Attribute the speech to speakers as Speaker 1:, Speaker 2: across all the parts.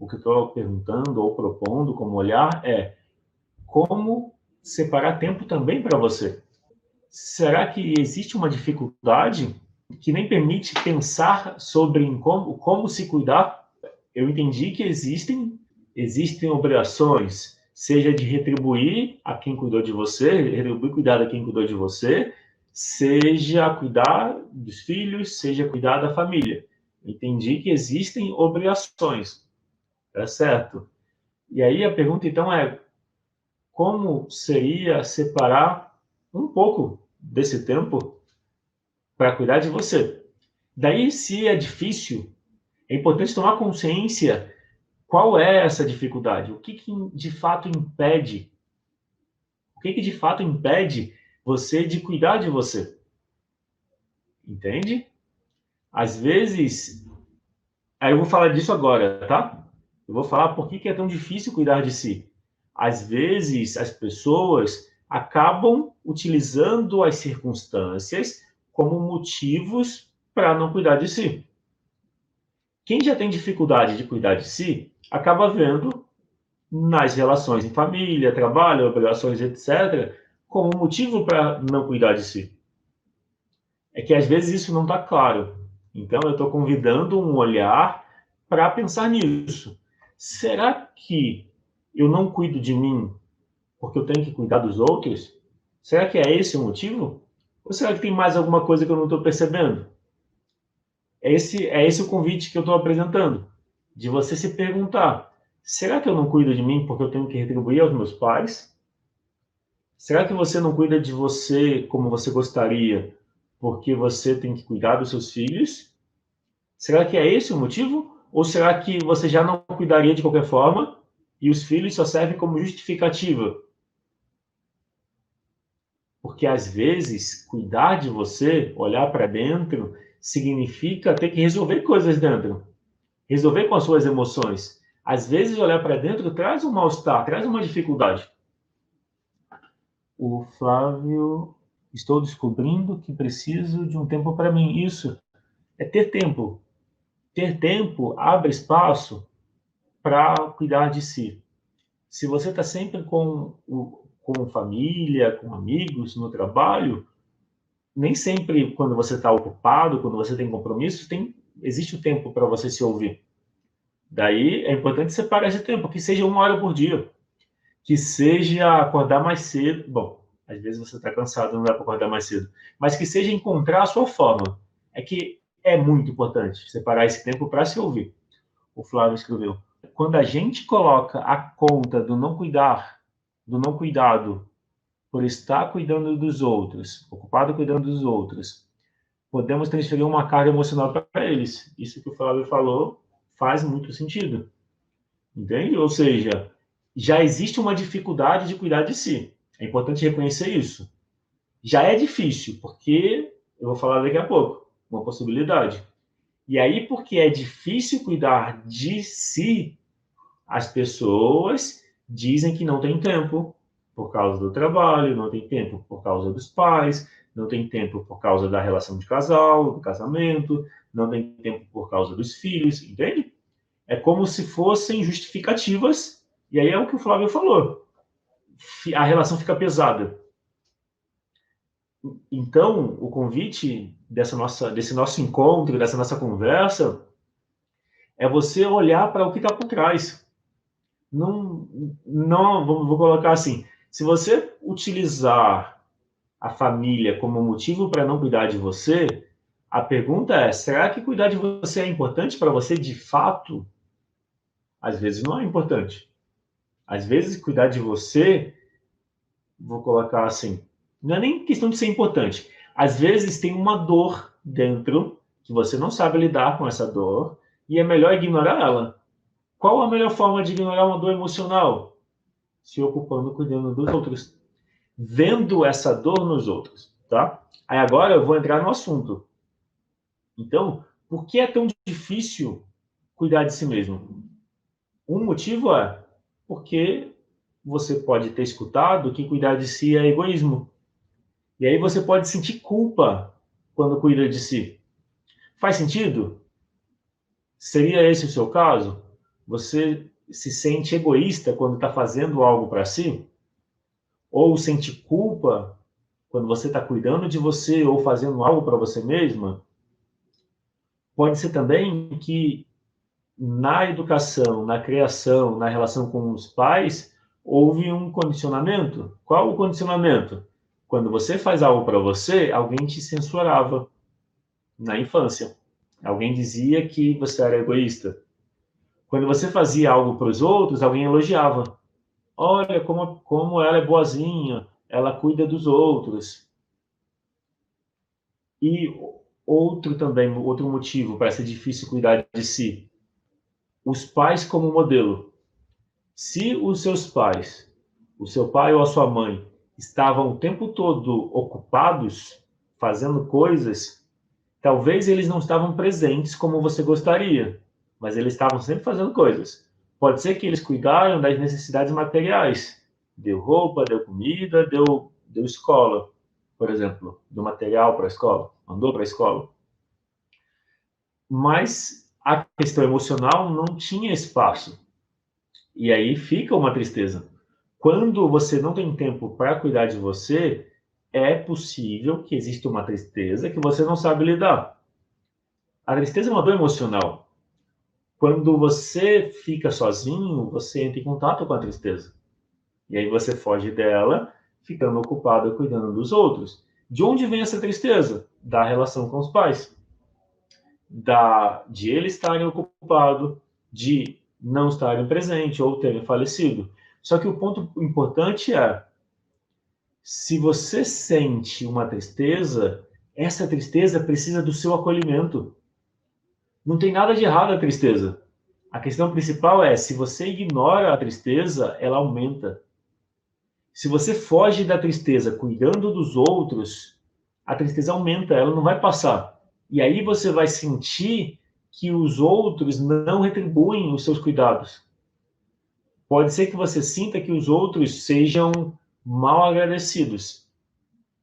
Speaker 1: o que eu estou perguntando ou propondo como olhar é como separar tempo também para você. Será que existe uma dificuldade que nem permite pensar sobre como se cuidar? Eu entendi que existem obrigações, seja de retribuir a quem cuidou de você, retribuir cuidar a quem cuidou de você, seja cuidar dos filhos, seja cuidar da família. Entendi que existem obrigações, tá certo? E aí a pergunta então é, como seria separar um pouco desse tempo para cuidar de você? Daí, se é difícil, é importante tomar consciência qual é essa dificuldade, o que de fato impede, o que de fato impede você de cuidar de você, entende? Às vezes, aí eu vou falar disso agora, tá? Eu vou falar por que é tão difícil cuidar de si. Às vezes, as pessoas acabam utilizando as circunstâncias como motivos para não cuidar de si. Quem já tem dificuldade de cuidar de si, acaba vendo nas relações em família, trabalho, obrigações, etc., como motivo para não cuidar de si. É que às vezes isso não está claro. Então eu estou convidando um olhar para pensar nisso. Será que eu não cuido de mim porque eu tenho que cuidar dos outros? Será que é esse o motivo? Ou será que tem mais alguma coisa que eu não estou percebendo? É esse o convite que eu estou apresentando. De você se perguntar, será que eu não cuido de mim porque eu tenho que retribuir aos meus pais? Será que você não cuida de você como você gostaria porque você tem que cuidar dos seus filhos? Será que é esse o motivo? Ou será que você já não cuidaria de qualquer forma e os filhos só servem como justificativa? Porque às vezes cuidar de você, olhar para dentro, significa ter que resolver coisas dentro, resolver com as suas emoções. Às vezes olhar para dentro traz um mal-estar, traz uma dificuldade. O Flávio, estou descobrindo que preciso de um tempo para mim. Isso é ter tempo. Ter tempo abre espaço para cuidar de si. Se você está sempre com família, com amigos, no trabalho, nem sempre quando você está ocupado, quando você tem compromissos, existe o tempo para você se ouvir. Daí é importante separar esse tempo, que seja 1 hora por dia, que seja acordar mais cedo. Bom, às vezes você está cansado, não dá para acordar mais cedo, mas que seja encontrar a sua forma. É que é muito importante separar esse tempo para se ouvir. O Flávio escreveu. Quando a gente coloca a conta do não cuidar, do não cuidado, por estar cuidando dos outros, ocupado cuidando dos outros, podemos transferir uma carga emocional para eles. Isso que o Flávio falou faz muito sentido. Entende? Ou seja, já existe uma dificuldade de cuidar de si. É importante reconhecer isso. Já é difícil, porque eu vou falar daqui a pouco, uma possibilidade. E aí, porque é difícil cuidar de si, as pessoas dizem que não tem tempo por causa do trabalho, não tem tempo por causa dos pais, não tem tempo por causa da relação de casal, do casamento, não tem tempo por causa dos filhos, entende? É como se fossem justificativas, e aí é o que o Flávio falou. A relação fica pesada. Então, o convite desse nosso encontro, dessa nossa conversa, é você olhar para o que está por trás. Não, não, vou colocar assim, se você utilizar a família como motivo para não cuidar de você, a pergunta é, será que cuidar de você é importante para você de fato? Às vezes não é importante. Às vezes cuidar de você, vou colocar assim, não é nem questão de ser importante. Às vezes tem uma dor dentro que você não sabe lidar com essa dor e é melhor ignorar ela. Qual a melhor forma de ignorar uma dor emocional? Se ocupando, cuidando dos outros. Vendo essa dor nos outros, tá? Aí agora eu vou entrar no assunto. Então, por que é tão difícil cuidar de si mesmo? Um motivo é porque você pode ter escutado que cuidar de si é egoísmo. E aí você pode sentir culpa quando cuida de si. Faz sentido? Seria esse o seu caso? Você se sente egoísta quando está fazendo algo para si? Ou sente culpa quando você está cuidando de você ou fazendo algo para você mesma? Pode ser também que na educação, na criação, na relação com os pais, houve um condicionamento. Qual o condicionamento? Quando você faz algo para você, alguém te censurava na infância. Alguém dizia que você era egoísta. Quando você fazia algo para os outros, alguém elogiava. Olha como ela é boazinha, ela cuida dos outros. E outro motivo para ser difícil cuidar de si, os pais como modelo. Se os seus pais, o seu pai ou a sua mãe, estavam o tempo todo ocupados fazendo coisas, talvez eles não estavam presentes como você gostaria, mas eles estavam sempre fazendo coisas. Pode ser que eles cuidaram das necessidades materiais. Deu roupa, deu comida, deu escola, por exemplo, do material para a escola, mandou para a escola. Mas a questão emocional não tinha espaço. E aí fica uma tristeza. Quando você não tem tempo para cuidar de você, é possível que exista uma tristeza que você não sabe lidar. A tristeza é uma dor emocional. Quando você fica sozinho, você entra em contato com a tristeza. E aí você foge dela, ficando ocupado cuidando dos outros. De onde vem essa tristeza? Da relação com os pais. De eles estarem ocupados, de não estarem presentes ou terem falecido. Só que o ponto importante é, se você sente uma tristeza, essa tristeza precisa do seu acolhimento. Não tem nada de errado a tristeza. A questão principal é, se você ignora a tristeza, ela aumenta. Se você foge da tristeza cuidando dos outros, a tristeza aumenta, ela não vai passar. E aí você vai sentir que os outros não retribuem os seus cuidados. Pode ser que você sinta que os outros sejam mal agradecidos,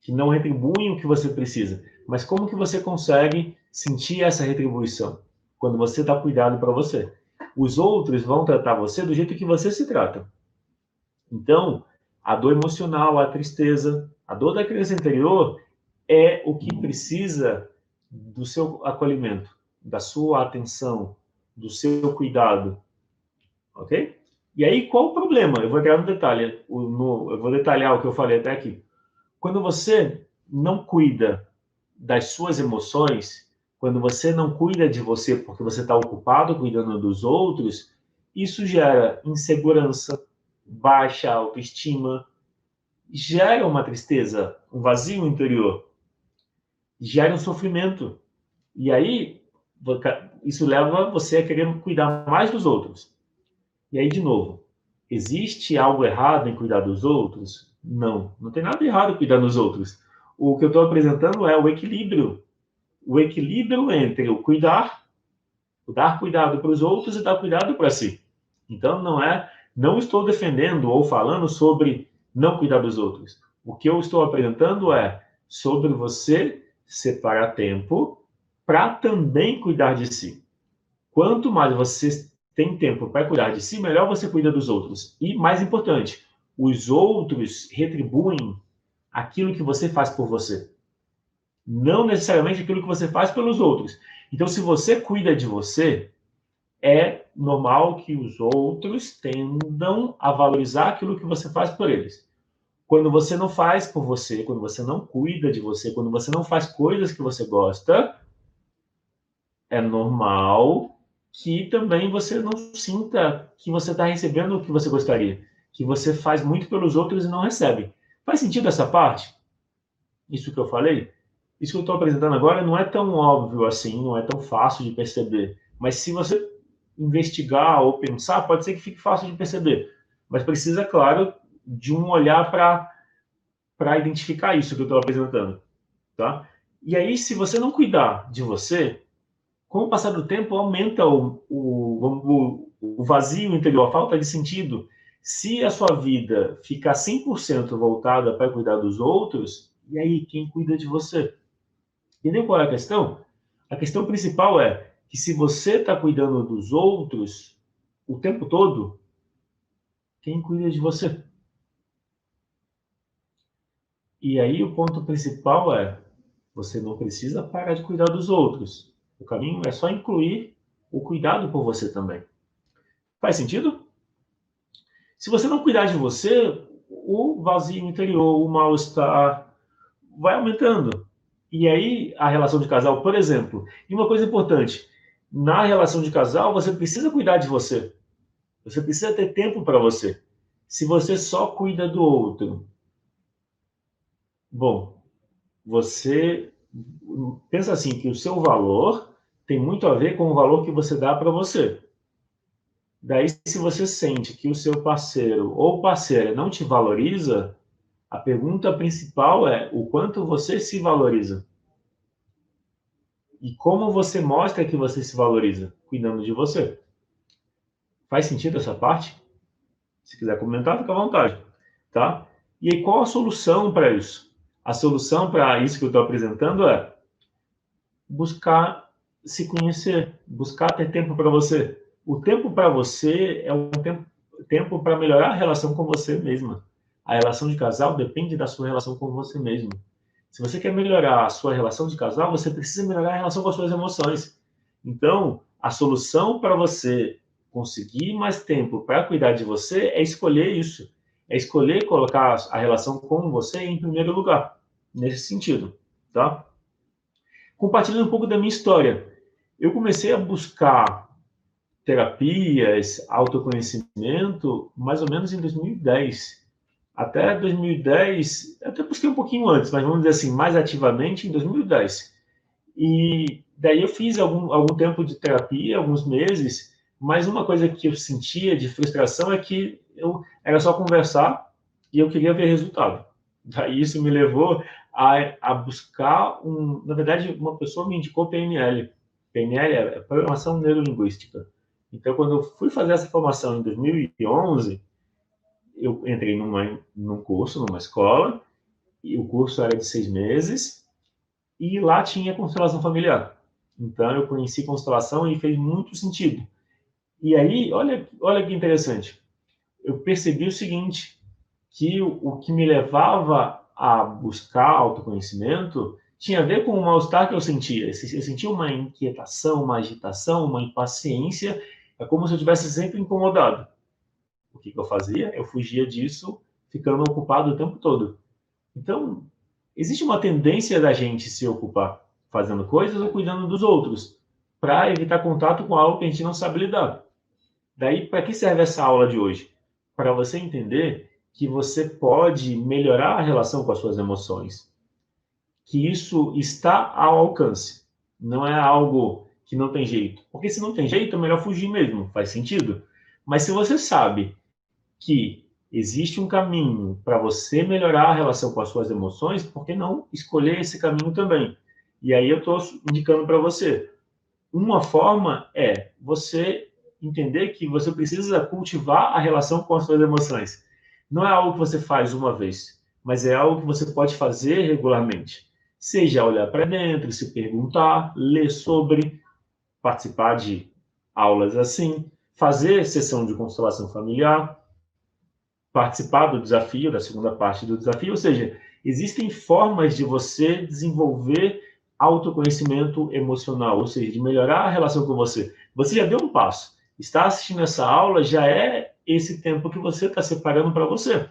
Speaker 1: que não retribuem o que você precisa. Mas como que você consegue sentir essa retribuição? Quando você dá cuidado para você. Os outros vão tratar você do jeito que você se trata. Então, a dor emocional, a tristeza, a dor da criança interior é o que precisa do seu acolhimento, da sua atenção, do seu cuidado, ok? E aí, qual o problema? Eu vou entrar no detalhe, eu vou detalhar o que eu falei até aqui. Quando você não cuida das suas emoções, quando você não cuida de você porque você está ocupado cuidando dos outros, isso gera insegurança, baixa autoestima, gera uma tristeza, um vazio interior, gera um sofrimento. E aí, isso leva você a querer cuidar mais dos outros. E aí, de novo, existe algo errado em cuidar dos outros? Não, não tem nada errado em cuidar dos outros. O que eu estou apresentando é o equilíbrio. O equilíbrio entre o dar cuidado para os outros e dar cuidado para si. Então, não estou defendendo ou falando sobre não cuidar dos outros. O que eu estou apresentando é sobre você separar tempo para também cuidar de si. Quanto mais você tem tempo para cuidar de si, melhor você cuida dos outros. E, mais importante, os outros retribuem aquilo que você faz por você. Não necessariamente aquilo que você faz pelos outros. Então, se você cuida de você, é normal que os outros tendam a valorizar aquilo que você faz por eles. Quando você não faz por você, quando você não cuida de você, quando você não faz coisas que você gosta, é normal que também você não sinta que você está recebendo o que você gostaria, que você faz muito pelos outros e não recebe. Faz sentido essa parte? Isso que eu falei? Isso que eu estou apresentando agora não é tão óbvio assim, não é tão fácil de perceber. Mas se você investigar ou pensar, pode ser que fique fácil de perceber. Mas precisa, claro, de um olhar para identificar isso que eu estou apresentando. Tá? E aí, se você não cuidar de você, com o passar do tempo, aumenta o vazio interior, a falta de sentido. Se a sua vida ficar 100% voltada para cuidar dos outros, e aí, quem cuida de você? Entendeu qual é a questão? A questão principal é que se você está cuidando dos outros, o tempo todo, quem cuida de você? E aí o ponto principal é, você não precisa parar de cuidar dos outros. O caminho é só incluir o cuidado por você também. Faz sentido? Se você não cuidar de você, o vazio interior, o mal-estar vai aumentando. E aí a relação de casal, por exemplo, e uma coisa importante, na relação de casal você precisa cuidar de você. Você precisa ter tempo para você. Se você só cuida do outro, bom, você pensa assim que o seu valor tem muito a ver com o valor que você dá para você. Daí, se você sente que o seu parceiro ou parceira não te valoriza, a pergunta principal é o quanto você se valoriza. E como você mostra que você se valoriza? Cuidando de você. Faz sentido essa parte? Se quiser comentar, fica à vontade. Tá? E aí, qual a solução para isso? A solução para isso que eu estou apresentando é buscar se conhecer, buscar ter tempo para você. O tempo para você é um tempo para melhorar a relação com você mesma. A relação de casal depende da sua relação com você mesmo. Se você quer melhorar a sua relação de casal, você precisa melhorar a relação com as suas emoções. Então, a solução para você conseguir mais tempo para cuidar de você é escolher isso. É escolher colocar a relação com você em primeiro lugar. Nesse sentido, tá? Compartilhando um pouco da minha história. Eu comecei a buscar terapias, autoconhecimento, mais ou menos em 2010. Até 2010, até busquei um pouquinho antes, mas vamos dizer assim, mais ativamente em 2010. E daí eu fiz algum tempo de terapia, alguns meses, mas uma coisa que eu sentia de frustração é que eu era só conversar e eu queria ver resultado. Daí isso me levou a buscar na verdade, uma pessoa me indicou PNL. PNL é Programação Neurolinguística. Então, quando eu fui fazer essa formação em 2011, eu entrei num curso, numa escola, e o curso era de 6 meses, e lá tinha constelação familiar. Então, eu conheci constelação e fez muito sentido. E aí, olha que interessante, eu percebi o seguinte, que o que me levava a buscar autoconhecimento tinha a ver com o mal-estar que eu sentia. Eu sentia uma inquietação, uma agitação, uma impaciência, é como se eu estivesse sempre incomodado. O que eu fazia? Eu fugia disso, ficando ocupado o tempo todo. Então, existe uma tendência da gente se ocupar fazendo coisas ou cuidando dos outros, para evitar contato com algo que a gente não sabe lidar. Daí, para que serve essa aula de hoje? Para você entender que você pode melhorar a relação com as suas emoções, que isso está ao alcance, não é algo que não tem jeito. Porque se não tem jeito, é melhor fugir mesmo, faz sentido? Mas se você sabe que existe um caminho para você melhorar a relação com as suas emoções, por que não escolher esse caminho também? E aí eu estou indicando para você. Uma forma é você entender que você precisa cultivar a relação com as suas emoções. Não é algo que você faz uma vez, mas é algo que você pode fazer regularmente. Seja olhar para dentro, se perguntar, ler sobre, participar de aulas assim, fazer sessão de constelação familiar, participar do desafio, da segunda parte do desafio, ou seja, existem formas de você desenvolver autoconhecimento emocional, ou seja, de melhorar a relação com você. Você já deu um passo. Está assistindo essa aula já é esse tempo que você está separando para você.